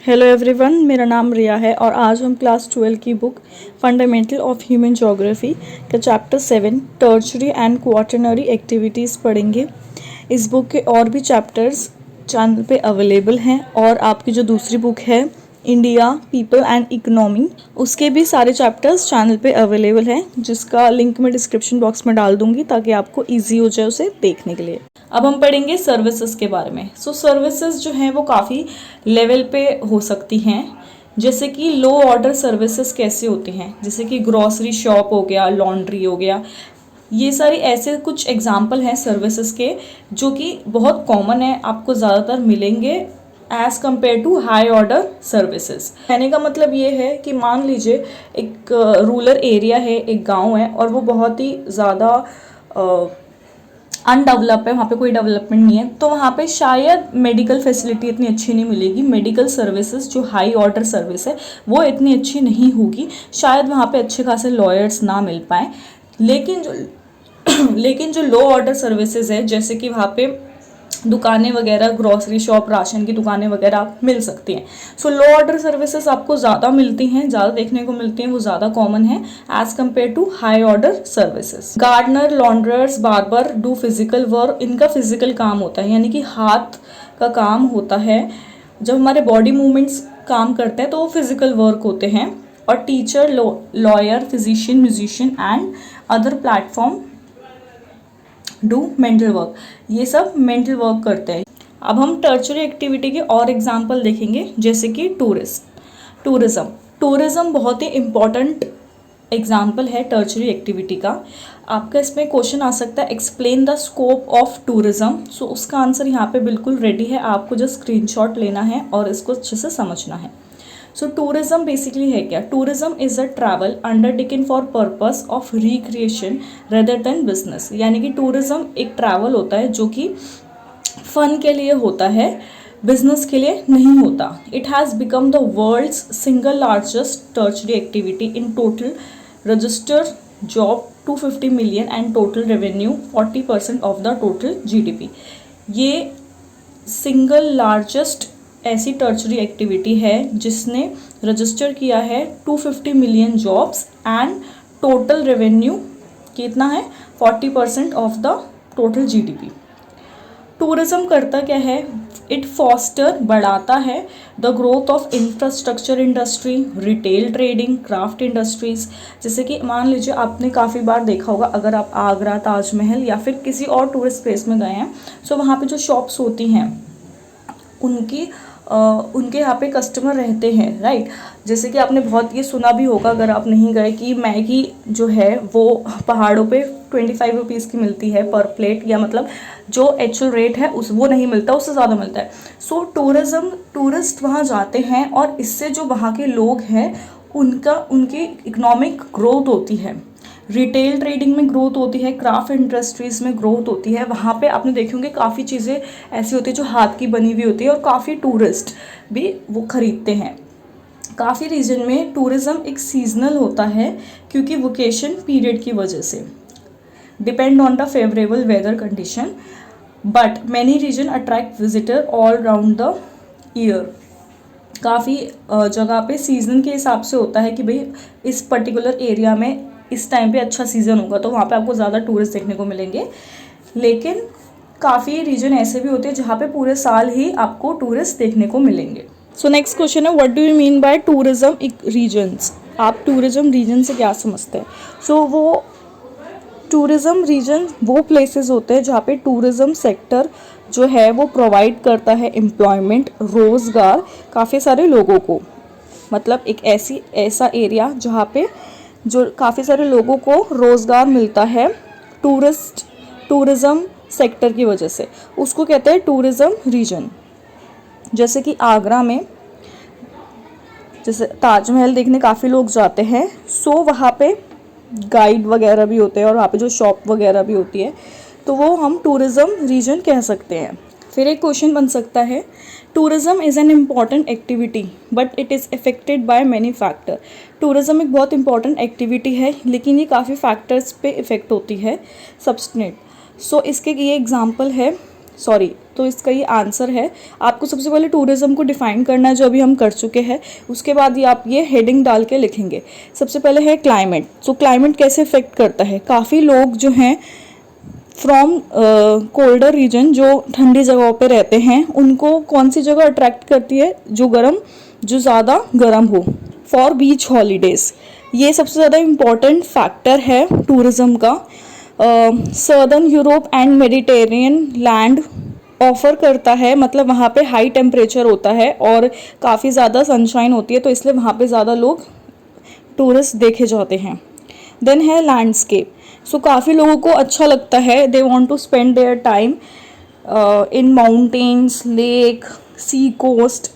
Hello everyone, मेरा नाम रिया है और आज हम क्लास 12 की book fundamental of human geography का chapter 7 tertiary and quaternary activities पढ़ेंगे। इस बुक के और भी चैप्टर्स चैनल पे अवेलेबल हैं और आपकी जो दूसरी बुक है इंडिया पीपल एंड इकोनॉमी, उसके भी सारे चैप्टर्स चैनल पे अवेलेबल हैं, जिसका लिंक मैं डिस्क्रिप्शन बॉक्स में डाल दूंगी ताकि आपको ईजी हो जाए उसे देखने के लिए। अब हम पढ़ेंगे सर्विसेज के बारे में। सर्विसेज जो हैं वो काफ़ी लेवल पे हो सकती हैं, जैसे कि लो ऑर्डर सर्विसेज कैसे होती हैं, जैसे कि ग्रॉसरी शॉप हो गया, लॉन्ड्री हो गया। ये सारी ऐसे कुछ एग्जाम्पल हैं सर्विसेज के जो कि बहुत कॉमन है, आपको ज़्यादातर मिलेंगे as compare to high order services. कहने का मतलब ये है कि मान लीजिए एक रूरल एरिया है, एक गांव है और वो बहुत ही ज़्यादा अनडेवलप है, वहाँ पे कोई डेवलपमेंट नहीं है, तो वहाँ पे शायद मेडिकल फैसिलिटी इतनी अच्छी नहीं मिलेगी। मेडिकल सर्विसेज जो हाई ऑर्डर सर्विस है वो इतनी अच्छी नहीं होगी, शायद वहाँ पे अच्छे खासे लॉयर्स ना मिल पाएँ। लेकिन जो लो ऑर्डर सर्विसेज है, जैसे कि वहाँ पे दुकानें वगैरह, ग्रॉसरी शॉप, राशन की दुकानें वगैरह आप मिल सकती हैं। लो ऑर्डर सर्विसेज आपको ज़्यादा मिलती हैं, ज़्यादा देखने को मिलती हैं, वो ज़्यादा कॉमन है as compare to high order services. Gardener, launderers, barber do physical work. इनका फिजिकल काम होता है, यानी कि हाथ का काम होता है। जब हमारे बॉडी मूवमेंट्स काम करते हैं तो वो फिजिकल वर्क होते हैं। और teacher, lawyer, physician, musician and other platform do mental work. ये सब मेंटल वर्क करते हैं। अब हम टर्चरी एक्टिविटी के और एग्जांपल देखेंगे, जैसे कि टूरिज्म बहुत ही इम्पॉर्टेंट एग्जाम्पल है टर्चरी एक्टिविटी का। आपका इसमें क्वेश्चन आ सकता है, explain the scope of tourism. उसका आंसर यहाँ पे बिल्कुल रेडी है, आपको जस्ट स्क्रीनशॉट लेना है और इसको अच्छे से समझना है। टूरिज्म बेसिकली है क्या? Tourism is a travel undertaken for purpose of recreation rather than business. यानी कि टूरिज्म एक ट्रैवल होता है जो कि फन के लिए होता है, बिजनेस के लिए नहीं होता। It has become the world's single largest tertiary activity in total registered job 250 million and total revenue 40% of the total GDP। ये सिंगल लार्जेस्ट ऐसी टर्चरी एक्टिविटी है जिसने रजिस्टर किया है 250 million jobs and total revenue कितना है? 40% of the total GDP। Tourism करता क्या है? इट फॉस्टर, बढ़ाता है the growth of infrastructure industry, retail trading, craft industries. जैसे कि मान लीजिए आपने काफ़ी बार देखा होगा, अगर आप आगरा, ताजमहल या फिर किसी और टूरिस्ट प्लेस में गए हैं, वहाँ पे जो शॉप्स होती हैं उनके यहाँ पे कस्टमर रहते हैं, राइट। जैसे कि आपने बहुत ये सुना भी होगा, अगर आप नहीं गए, कि मैगी जो है वो पहाड़ों पे 25 रुपीज़ की मिलती है पर प्लेट, या मतलब जो एक्चुअल रेट है वो नहीं मिलता, उससे ज़्यादा मिलता है। टूरिस्ट वहाँ जाते हैं और इससे जो वहाँ के लोग हैं उनकी इकोनॉमिक ग्रोथ होती है, रिटेल ट्रेडिंग में ग्रोथ होती है, क्राफ्ट इंडस्ट्रीज़ में ग्रोथ होती है। वहाँ पे आपने देखे होंगे काफ़ी चीज़ें ऐसी होती है जो हाथ की बनी हुई होती है और काफ़ी टूरिस्ट भी वो ख़रीदते हैं। काफ़ी रीजन में टूरिज़्म एक सीजनल होता है क्योंकि वोकेशन पीरियड की वजह से, depend on the favourable weather condition, but many region attract visitor all round the year. काफ़ी जगह पे सीज़न के हिसाब से होता है कि भाई इस पर्टिकुलर एरिया में इस टाइम पे अच्छा सीज़न होगा तो वहाँ पे आपको ज़्यादा टूरिस्ट देखने को मिलेंगे। लेकिन काफ़ी रीजन ऐसे भी होते हैं जहाँ पे पूरे साल ही आपको टूरिस्ट देखने को मिलेंगे। नेक्स्ट क्वेश्चन है, what do you mean by tourism regions? आप टूरिज्म रीजन से क्या समझते हैं? वो टूरिज्म रीजन वो प्लेसेस होते हैं जहाँ पे टूरिज्म सेक्टर जो है वो प्रोवाइड करता है एम्प्लॉयमेंट, रोज़गार काफ़ी सारे लोगों को। मतलब एक ऐसा एरिया जहाँ पे जो काफ़ी सारे लोगों को रोज़गार मिलता है टूरिज़्म सेक्टर की वजह से, उसको कहते हैं टूरिज़्म रीजन। जैसे कि आगरा में जैसे ताजमहल देखने काफ़ी लोग जाते हैं, वहाँ पे गाइड वगैरह भी होते हैं और वहाँ पे जो शॉप वगैरह भी होती है, तो वो हम टूरिज़्म रीजन कह सकते हैं। फिर एक क्वेश्चन बन सकता है, tourism is an important activity but it is affected by many factor. Tourism एक बहुत इंपॉर्टेंट एक्टिविटी है लेकिन ये काफ़ी फैक्टर्स पे इफ़ेक्ट होती है, सब्सटेंट। इसके ये एग्जांपल है सॉरी, तो इसका ये आंसर है। आपको सबसे पहले टूरिज्म को डिफाइन करना है, जो अभी हम कर चुके हैं। उसके बाद ये आप ये हेडिंग डाल के लिखेंगे। सबसे पहले है क्लाइमेट। तो क्लाइमेट कैसे इफेक्ट करता है? काफ़ी लोग जो हैं फ्रॉम कोल्डर रीजन, जो ठंडी जगहों पे रहते हैं, उनको कौन सी जगह अट्रैक्ट करती है? जो ज़्यादा गर्म हो। फॉर बीच हॉलीडेज़, ये सबसे ज़्यादा इम्पॉर्टेंट फैक्टर है टूरिज़्म का। Southern Europe and Mediterranean land offer करता है, मतलब वहाँ पे हाई टेम्परेचर होता है और काफ़ी ज़्यादा सनशाइन होती है, तो इसलिए वहाँ पे ज़्यादा लोग टूरिस्ट देखे जाते हैं। देन है लैंडस्केप। सो काफ़ी लोगों को अच्छा लगता है, they want to spend their time in mountains, lake, sea coast.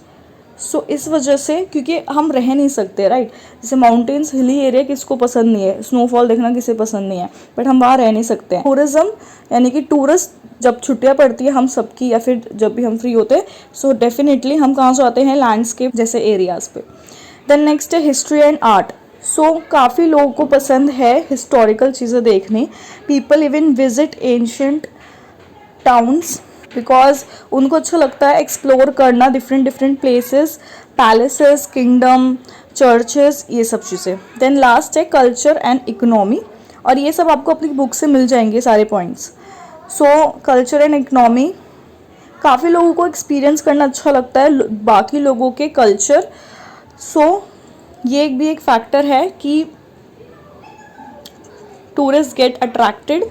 So इस वजह से, क्योंकि हम रह नहीं सकते, राइट। जैसे माउंटेन्स, हिली एरिया किसको पसंद नहीं है, स्नोफॉल देखना किसे पसंद नहीं है, बट हम वहाँ रह नहीं सकते हैं। टूरिज़्म यानी कि टूरिस्ट, जब छुट्टियाँ पड़ती है हम सबकी, या फिर जब भी हम फ्री होते हैं, सो डेफिनेटली हम कहाँ जाते हैं? लैंडस्केप जैसे एरियाज़ पे। देन नेक्स्ट है हिस्ट्री एंड आर्ट। सो काफ़ी लोगों को पसंद है हिस्टोरिकल चीज़ें देखने। People even visit ancient towns because उनको अच्छा लगता है एक्सप्लोर करना different different places, palaces, kingdom, churches, ये सब चीज़ें। देन लास्ट है कल्चर एंड इकोनॉमी, और ये सब आपको अपनी बुक से मिल जाएंगे सारे points. So culture and economy, काफ़ी लोगों को एक्सपीरियंस करना अच्छा लगता है बाकी लोगों के कल्चर। सो ये भी एक फैक्टर है कि टूरिस्ट गेट अट्रैक्टेड।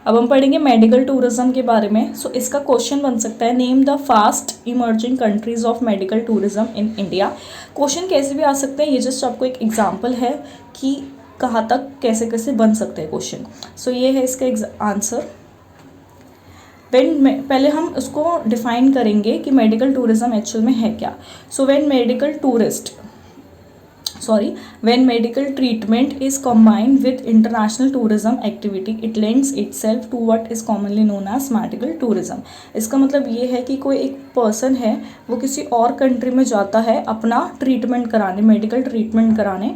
अब हम पढ़ेंगे मेडिकल टूरिज्म के बारे में। सो इसका क्वेश्चन बन सकता है, name the fast emerging countries of medical tourism in India. Question कैसे भी आ सकते हैं, ये जस्ट आपको एक एग्जांपल है कि कहाँ तक कैसे कैसे बन सकते हैं क्वेश्चन। सो ये है इसका आंसर। पहले हम उसको डिफाइन करेंगे कि मेडिकल टूरिज्म एक्चुअल में है क्या। सो when medical treatment is combined with international tourism activity, it lends itself to what is commonly known as medical tourism. इसका मतलब ये है कि कोई एक पर्सन है, वो किसी और कंट्री में जाता है अपना ट्रीटमेंट कराने, मेडिकल ट्रीटमेंट कराने,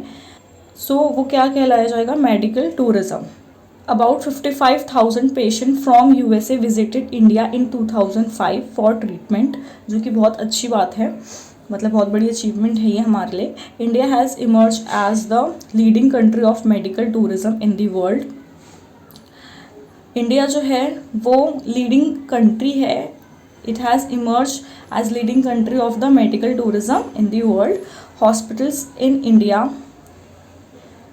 सो वो क्या कहलाया जाएगा? Medical tourism. About 55,000 patient from USA visited India in 2005 for treatment, जो कि बहुत अच्छी बात है, मतलब बहुत बड़ी अचीवमेंट है ये हमारे लिए। India has emerge as the leading country of medical tourism in the world. India जो है वो लीडिंग कंट्री है, it has emerge as leading country of the medical tourism in the world. Hospitals in India,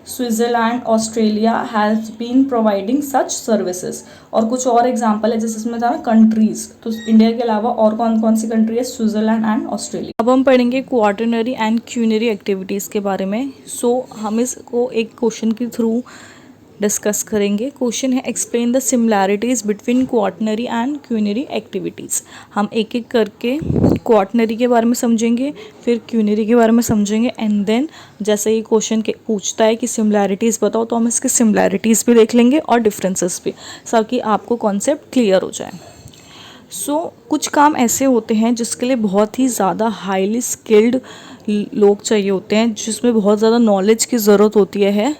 Switzerland, Australia has been providing such services. और कुछ और example है, जैसे इसमें था ना कंट्रीज़, तो इंडिया के अलावा और कौन कौन सी कंट्री है? Switzerland and Australia. अब हम पढ़ेंगे क्वाटरनरी एंड क्यूनरी एक्टिविटीज़ के बारे में। सो हम इसको एक क्वेश्चन के थ्रू डिस्कस करेंगे। क्वेश्चन है, explain the similarities between quaternary and quinary activities. हम एक एक करके क्वाटरनरी के बारे में समझेंगे, फिर क्यूनरी के बारे में समझेंगे, एंड देन जैसे ही क्वेश्चन के पूछता है कि सिमिलैरिटीज़ बताओ, तो हम इसके सिमिलैरिटीज़ भी देख लेंगे और डिफरेंसेस भी, ताकि आपको कॉन्सेप्ट क्लियर हो जाए। सो कुछ काम ऐसे होते हैं जिसके लिए बहुत ही ज़्यादा हाईली स्किल्ड लोग चाहिए होते हैं, जिसमें बहुत ज़्यादा नॉलेज की ज़रूरत होती है।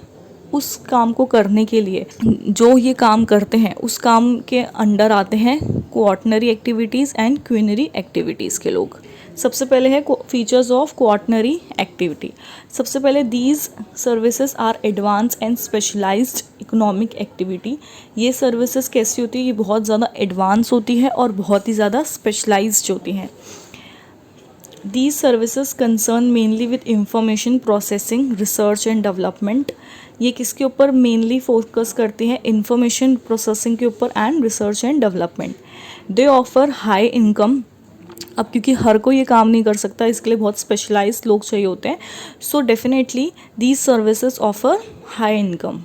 उस काम को करने के लिए जो ये काम करते हैं, उस काम के अंडर आते हैं quaternary activities and quinary activities के लोग। सबसे पहले है फीचर्स ऑफ क्वाटरनरी एक्टिविटी। सबसे पहले, these services are advance and specialised economic activity. ये सर्विसेज कैसी होती है? ये बहुत ज़्यादा एडवांस होती है और बहुत ही ज़्यादा स्पेशलाइज्ड होती हैं। These services concern mainly with information processing, research and development. ये किसके ऊपर मेनली फोकस करती हैं? इंफॉर्मेशन प्रोसेसिंग के ऊपर and research and development. They offer high income. अब क्योंकि हर कोई ये काम नहीं कर सकता, इसके लिए बहुत स्पेशलाइज्ड लोग चाहिए होते हैं। So definitely these services offer high income.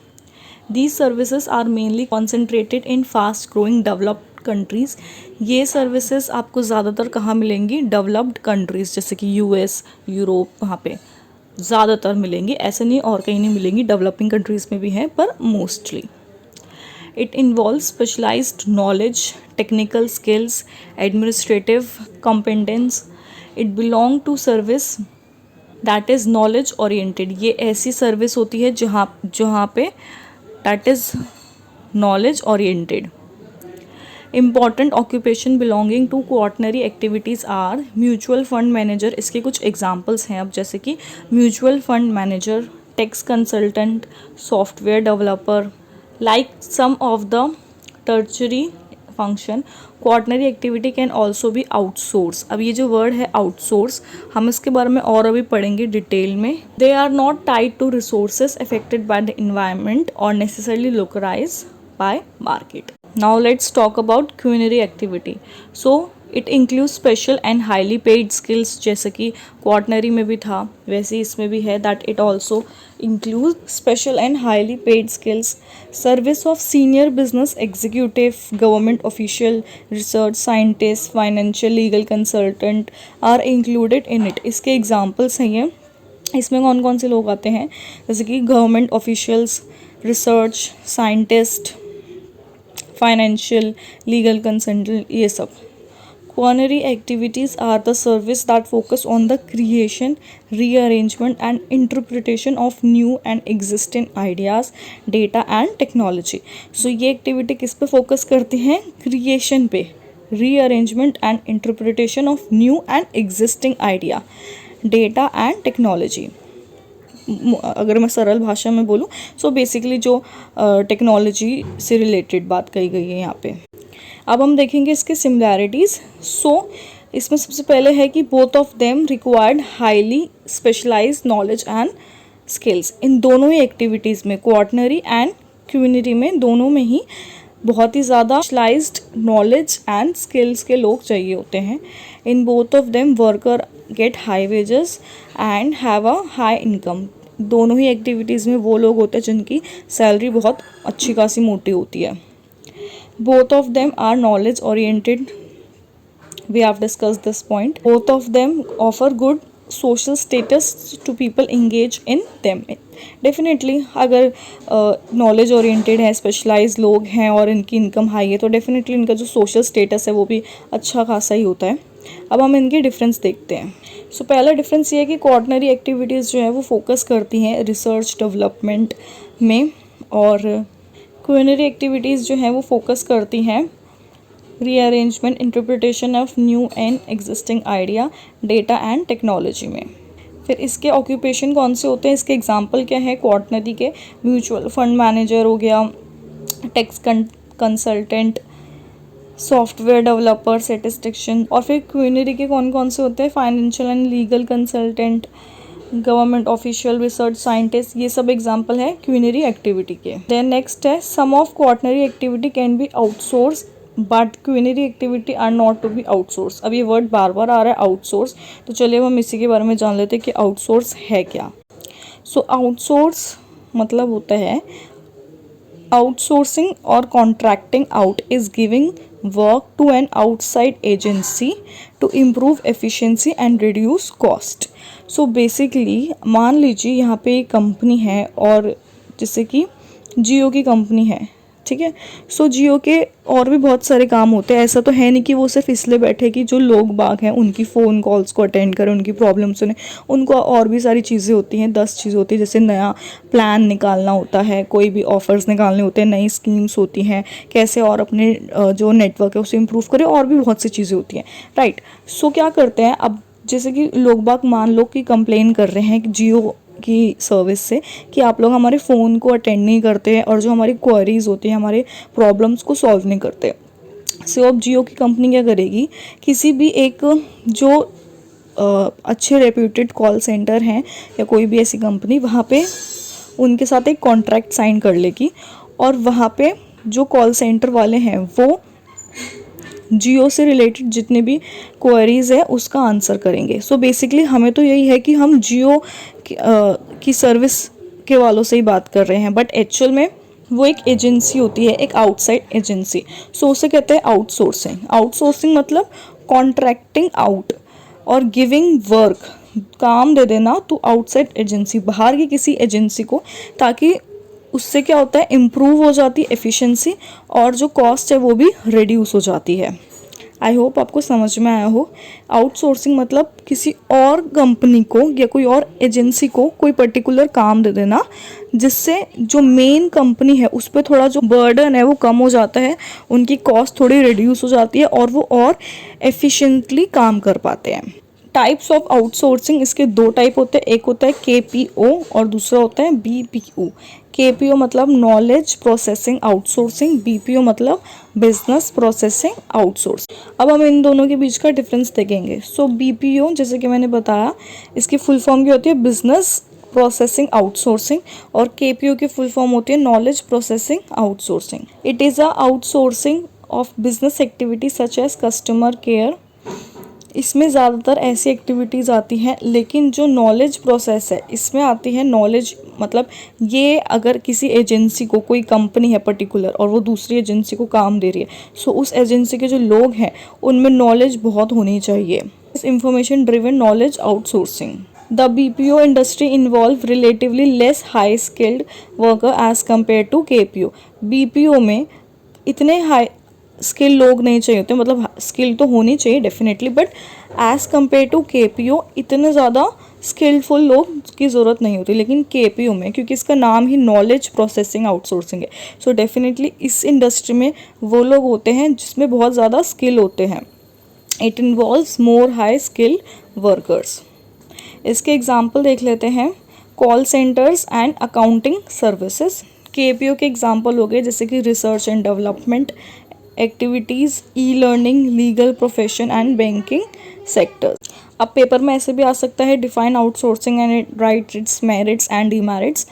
These services are mainly concentrated in fast growing developed countries. ये सर्विसेज आपको ज़्यादातर कहाँ मिलेंगी? डेवलप्ड कंट्रीज़, जैसे कि यूएस, यूरोप, वहाँ पे ज़्यादातर मिलेंगी। ऐसे नहीं और कहीं नहीं मिलेंगी, डेवलपिंग कंट्रीज़ में भी हैं, पर mostly. It involve specialised knowledge, technical skills, administrative competence. It belong to service that is knowledge oriented. ये ऐसी सर्विस होती है जहाँ पे that is knowledge oriented. Important occupation belonging to quaternary activities are mutual fund manager, इसके कुछ examples हैं अब, जैसे कि mutual fund manager, tax consultant, software developer, like some of the tertiary function. Quaternary activity can also be outsource. अब ये जो word है आउटसोर्स, हम इसके बारे में और अभी पढ़ेंगे डिटेल में। They are not tied to resources affected by the environment और necessarily localise by market. Now let's talk about quinary activity. So it include special and highly paid skills, जैसे कि क्वार्टनरी में भी था वैसे ही इसमें भी है, that it also include special and highly paid skills. Service of senior business executive, government official, research scientist, financial, legal consultant are included in it. इसके एग्जाम्पल्स हैं ये। इसमें कौन कौन से लोग आते हैं, जैसे कि government officials, research scientist, financial, legal consultant, ये सब। Culinary activities are the service that focus on the creation, rearrangement and interpretation of new and existing ideas, data and technology. So ये activity किस पे focus करती हैं, creation पे, rearrangement and interpretation of new and existing idea, data and technology. अगर मैं सरल भाषा में बोलूँ सो बेसिकली जो टेक्नोलॉजी से रिलेटेड बात कही गई है यहाँ पे। अब हम देखेंगे इसके सिमिलैरिटीज़। सो इसमें सबसे पहले है कि both of them required highly specialised knowledge and skills. इन दोनों ही एक्टिविटीज़ में, क्वार्टनरी एंड क्यूनरी में, दोनों में ही बहुत ही ज़्यादा स्पेशलाइज्ड नॉलेज एंड स्किल्स के लोग चाहिए होते हैं। In both of them worker get high wages and have a high income. दोनों ही एक्टिविटीज़ में वो लोग होते हैं जिनकी सैलरी बहुत अच्छी खासी मोटी होती है। Both of them are knowledge oriented. We have discussed this point. Both of them offer good social status to people engage in them. Definitely अगर knowledge oriented है, specialized लोग हैं और इनकी इनकम हाई है तो डेफिनेटली इनका जो social status है वो भी अच्छा खासा ही होता है। अब हम इनके डिफरेंस देखते हैं। सो पहला डिफरेंस ये है कि क्वार्टनरी एक्टिविटीज़ जो है वो फोकस करती हैं रिसर्च डेवलपमेंट में, और क्यूनरी एक्टिविटीज़ जो हैं वो फोकस करती हैं rearrangement, interpretation of new and existing idea, data and technology में। फिर इसके ऑक्यूपेशन कौन से होते हैं, इसके एग्जांपल क्या है क्वार्टनरी के, म्यूचुअल फंड मैनेजर हो गया, tax consultant, software developer, statistician. और फिर क्यूनरी के कौन कौन से होते हैं, financial and legal consultant, government official, research scientist, ये सब एग्जांपल है क्यूनरी एक्टिविटी के। देन नेक्स्ट है some of quaternary activity can be outsource but quinary activity are not to be outsource. अब ये वर्ड बार बार आ रहा है आउटसोर्स, तो चलिए हम इसी के बारे में जान लेते हैं कि आउटसोर्स है क्या। सो आउटसोर्स मतलब होता है आउटसोर्सिंग और contracting out is giving work to an outside agency to improve efficiency and reduce cost. So basically मान लीजिए यहाँ पे एक कंपनी है और जैसे कि जियो की कंपनी है, ठीक है। सो जियो के और भी बहुत सारे काम होते हैं, ऐसा तो है नहीं कि वो सिर्फ इसलिए बैठे कि जो लोग बाग हैं उनकी फ़ोन कॉल्स को अटेंड करें, उनकी प्रॉब्लम सुने। उनको और भी सारी चीज़ें होती हैं, 10 चीज़ें होती हैं, जैसे नया प्लान निकालना होता है, कोई भी ऑफ़र्स निकालने होते हैं, नई स्कीम्स होती हैं, कैसे और अपने जो नेटवर्क है उसे इम्प्रूव करें, और भी बहुत सी चीज़ें होती हैं, राइट। सो क्या करते हैं, अब जैसे कि लोग बाग मान लो कि कंप्लेन कर रहे हैं कि जियो की सर्विस से कि आप लोग हमारे फ़ोन को अटेंड नहीं करते हैं और जो हमारी क्वेरीज़ होती हैं, हमारे प्रॉब्लम्स को सॉल्व नहीं करते। सो अब जियो की कंपनी क्या करेगी, किसी भी एक जो अच्छे रेप्यूटेड कॉल सेंटर हैं या कोई भी ऐसी कंपनी, वहाँ पे उनके साथ एक कॉन्ट्रैक्ट साइन कर लेगी और वहाँ पे जो कॉल सेंटर वाले हैं वो जियो से रिलेटेड जितने भी क्वेरीज़ है उसका आंसर करेंगे। सो बेसिकली हमें तो यही है कि हम जियो की सर्विस के वालों से ही बात कर रहे हैं, बट एक्चुअल में वो एक एजेंसी होती है, एक आउटसाइड एजेंसी। सो उसे कहते हैं आउटसोर्सिंग। आउटसोर्सिंग मतलब कॉन्ट्रैक्टिंग आउट और गिविंग वर्क, काम दे देना टू आउटसाइड एजेंसी, बाहर की किसी एजेंसी को, ताकि उससे क्या होता है, इम्प्रूव हो जाती है एफिशिएंसी और जो कॉस्ट है वो भी रिड्यूस हो जाती है। आई होप आपको समझ में आया हो। आउटसोर्सिंग मतलब किसी और कंपनी को या कोई और एजेंसी को कोई पर्टिकुलर काम दे देना, जिससे जो मेन कंपनी है उस पर थोड़ा जो बर्डन है वो कम हो जाता है, उनकी कॉस्ट थोड़ी रिड्यूस हो जाती है और वो और एफिशिएंटली काम कर पाते हैं। टाइप्स ऑफ आउटसोर्सिंग, इसके दो टाइप होते हैं, एक होता है केपीओ और दूसरा होता है बीपीओ। केपीओ मतलब नॉलेज प्रोसेसिंग आउटसोर्सिंग, बीपीओ मतलब बिजनेस प्रोसेसिंग आउटसोर्सिंग। अब हम इन दोनों के बीच का डिफरेंस देखेंगे। सो बीपीओ जैसे कि मैंने बताया, इसकी फुल फॉर्म क्या होती है, बिजनेस प्रोसेसिंग आउटसोर्सिंग, और केपीओ की फुल फॉर्म होती है knowledge processing outsourcing. It is a outsourcing of business activity such as customer care. इसमें ज़्यादातर ऐसी एक्टिविटीज़ आती हैं, लेकिन जो नॉलेज प्रोसेस है इसमें आती है नॉलेज, मतलब ये अगर किसी एजेंसी को, कोई कंपनी है पर्टिकुलर और वो दूसरी एजेंसी को काम दे रही है, सो उस एजेंसी के जो लोग हैं उनमें नॉलेज बहुत होनी चाहिए। इस information driven knowledge outsourcing. The BPO industry involve relatively less high skilled worker as compare to KPO. BPO में इतने हाई स्किल लोग नहीं चाहिए होते, मतलब स्किल तो होनी चाहिए definitely, but as compare to KPO इतने ज़्यादा स्किलफुल लोग की ज़रूरत नहीं होती। लेकिन केपीओ में, क्योंकि इसका नाम ही नॉलेज प्रोसेसिंग आउटसोर्सिंग है, सो डेफिनेटली इस इंडस्ट्री में वो लोग होते हैं जिसमें बहुत ज़्यादा स्किल होते हैं। It involves more high skill workers. इसके एग्जाम्पल देख लेते हैं, call centres and accounting services. KPO के एग्जाम्पल हो गए जैसे कि research and development activities, e learning, legal profession and banking sector. अब पेपर में ऐसे भी आ सकता है, define outsourcing and right it's merits and demerits,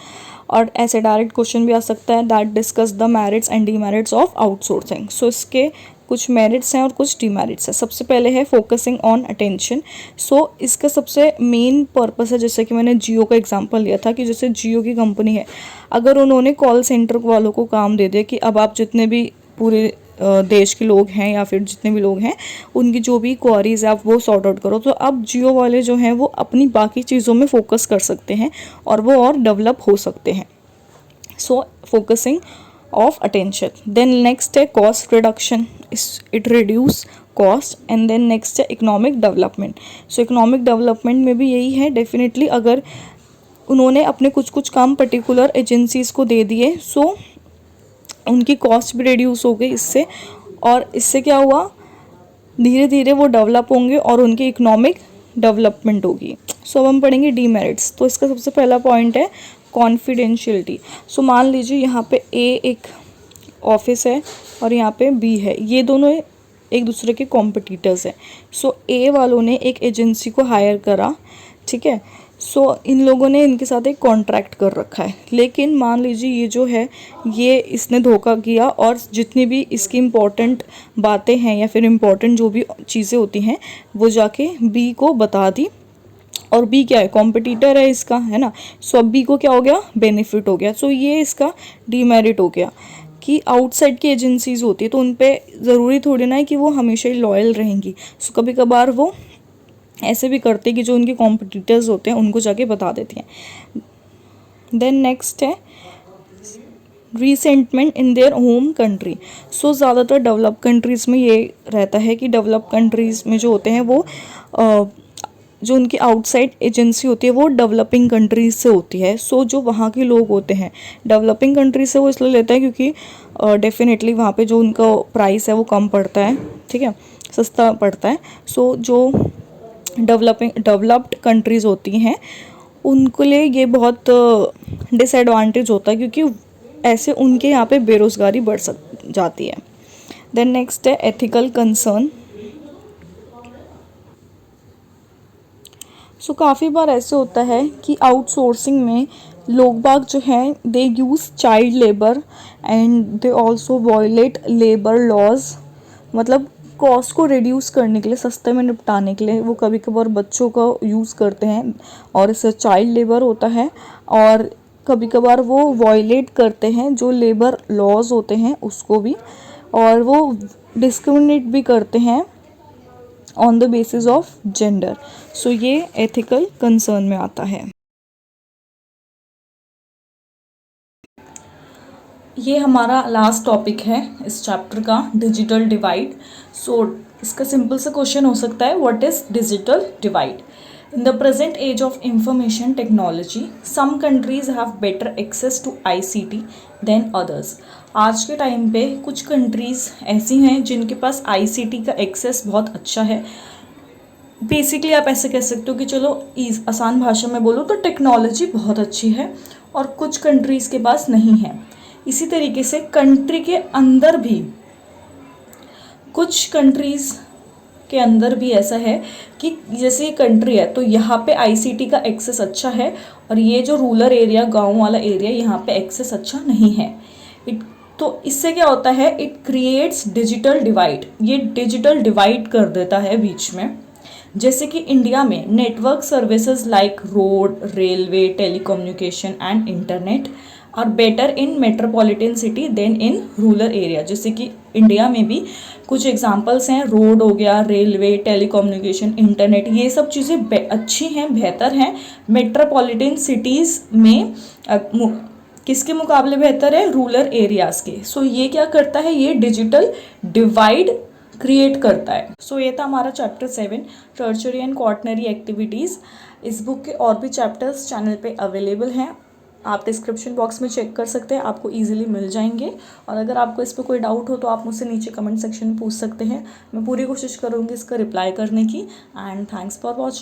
और ऐसे डायरेक्ट क्वेश्चन भी आ सकता है, that discuss the merits and demerits of outsourcing. सो इसके कुछ मेरिट्स हैं और कुछ डीमेरिट्स हैं। सबसे पहले है फोकसिंग ऑन अटेंशन। सो इसका सबसे मेन पर्पस है, जैसे कि मैंने जियो का एग्जांपल लिया था, कि जैसे जियो की कंपनी है, अगर उन्होंने कॉल सेंटर वालों को काम दे दिया कि अब आप जितने भी पूरे देश के लोग हैं या फिर जितने भी लोग हैं उनकी जो भी क्वारीज है आप वो सॉर्ट आउट करो, तो अब जियो वाले जो हैं वो अपनी बाकी चीज़ों में फोकस कर सकते हैं और वो और डेवलप हो सकते हैं। So focusing of attention. Then next है cost reduction, it reduce cost. And then next है economic development. So economic development में भी यही है, डेफिनेटली अगर उन्होंने अपने कुछ कुछ काम पर्टिकुलर एजेंसीज़ को दे दिए, सो उनकी कॉस्ट भी रिड्यूस हो गई इससे, और इससे क्या हुआ, धीरे धीरे वो डेवलप होंगे और उनकी इकोनॉमिक डेवलपमेंट होगी। सो अब हम पढ़ेंगे डीमेरिट्स। तो इसका सबसे पहला पॉइंट है कॉन्फिडेंशियलिटी। सो मान लीजिए यहाँ पे ए एक ऑफिस है और यहाँ पे बी है, ये दोनों एक दूसरे के कॉम्पिटिटर्स हैं। सो ए वालों ने एक एजेंसी को हायर करा, ठीक है, सो इन लोगों ने इनके साथ एक कॉन्ट्रैक्ट कर रखा है, लेकिन मान लीजिए ये जो है ये इसने धोखा किया और जितनी भी इसकी इम्पॉर्टेंट बातें हैं या फिर इम्पॉर्टेंट जो भी चीज़ें होती हैं वो जाके बी को बता दी, और बी क्या है, कॉम्पिटिटर है इसका, है ना। सो अब बी को क्या हो गया, बेनिफिट हो गया। सो ये इसका डीमेरिट हो गया कि आउटसाइड की एजेंसीज होती है तो उन पे ज़रूरी थोड़ी ना है कि वो हमेशा ही लॉयल रहेंगी। सो कभी कभार वो ऐसे भी करते कि जो उनके कॉम्पिटिटर्स होते हैं उनको जाके बता देती हैं। देन नेक्स्ट है रीसेंटमेंट इन देयर होम कंट्री। सो ज़्यादातर डेवलप कंट्रीज़ में ये रहता है कि डेवलप कंट्रीज़ में जो होते हैं वो जो उनकी आउटसाइड एजेंसी होती है वो डेवलपिंग कंट्रीज से होती है। सो जो वहाँ के लोग होते हैं डेवलपिंग कंट्रीज से वो इसलिए लेते हैं क्योंकि डेफिनेटली वहाँ पे जो उनका प्राइस है वो कम पड़ता है, ठीक है, सस्ता पड़ता है। सो जो डेवलप्ड कंट्रीज़ होती हैं उनके लिए ये बहुत डिसएडवांटेज होता है, क्योंकि ऐसे उनके यहाँ पे बेरोज़गारी बढ़ जाती है। देन नेक्स्ट है एथिकल कंसर्न। सो काफ़ी बार ऐसे होता है कि आउटसोर्सिंग में लोग बाग जो हैं they use child labour and they also violate labour laws. मतलब कॉस्ट को रिड्यूस करने के लिए, सस्ते में निपटाने के लिए वो कभी कभार बच्चों का यूज़ करते हैं और इससे चाइल्ड लेबर होता है, और कभी कभार वो वॉयलेट करते हैं जो लेबर लॉज होते हैं उसको भी, और वो डिस्क्रिमिनेट भी करते हैं on the basis of gender. So ये एथिकल कंसर्न में आता है। ये हमारा लास्ट टॉपिक है इस चैप्टर का, डिजिटल डिवाइड। सो इसका सिंपल सा क्वेश्चन हो सकता है, what is digital divide? In the present age of information technology some countries have better access to ICT than others. आज के टाइम पे कुछ कंट्रीज़ ऐसी हैं जिनके पास आईसीटी का एक्सेस बहुत अच्छा है। बेसिकली आप ऐसे कह सकते हो कि चलो आसान भाषा में बोलो तो टेक्नोलॉजी बहुत अच्छी है और कुछ कंट्रीज़ के पास नहीं है। इसी तरीके से कंट्री के अंदर भी कुछ कंट्रीज़ के अंदर भी ऐसा है कि जैसे ये कंट्री है तो यहाँ पे आईसीटी का एक्सेस अच्छा है और ये जो रूरल एरिया, गांव वाला एरिया, यहाँ पे एक्सेस अच्छा नहीं है। तो इससे क्या होता है, इट क्रिएट्स डिजिटल डिवाइड। ये डिजिटल डिवाइड कर देता है बीच में। जैसे कि इंडिया में network services like road, railway, telecommunication and internet are better in metropolitan city than in rural area. जैसे कि इंडिया में भी कुछ एग्जांपल्स हैं, रोड हो गया, रेलवे, टेलीकम्युनिकेशन, इंटरनेट, ये सब चीज़ें अच्छी हैं, बेहतर हैं मेट्रोपॉलिटन सिटीज़ में। किसके मुकाबले बेहतर है? रूरल एरियाज़ के। सो ये क्या करता है, ये डिजिटल डिवाइड क्रिएट करता है। सो ये था हमारा chapter 7, tertiary and quaternary activities. इस बुक के और भी चैप्टर्स चैनल पे अवेलेबल हैं, आप डिस्क्रिप्शन बॉक्स में चेक कर सकते हैं, आपको इजीली मिल जाएंगे। और अगर आपको इस पर कोई डाउट हो तो आप मुझसे नीचे कमेंट सेक्शन में पूछ सकते हैं, मैं पूरी कोशिश करूँगी इसका रिप्लाई करने की। And thanks for watching.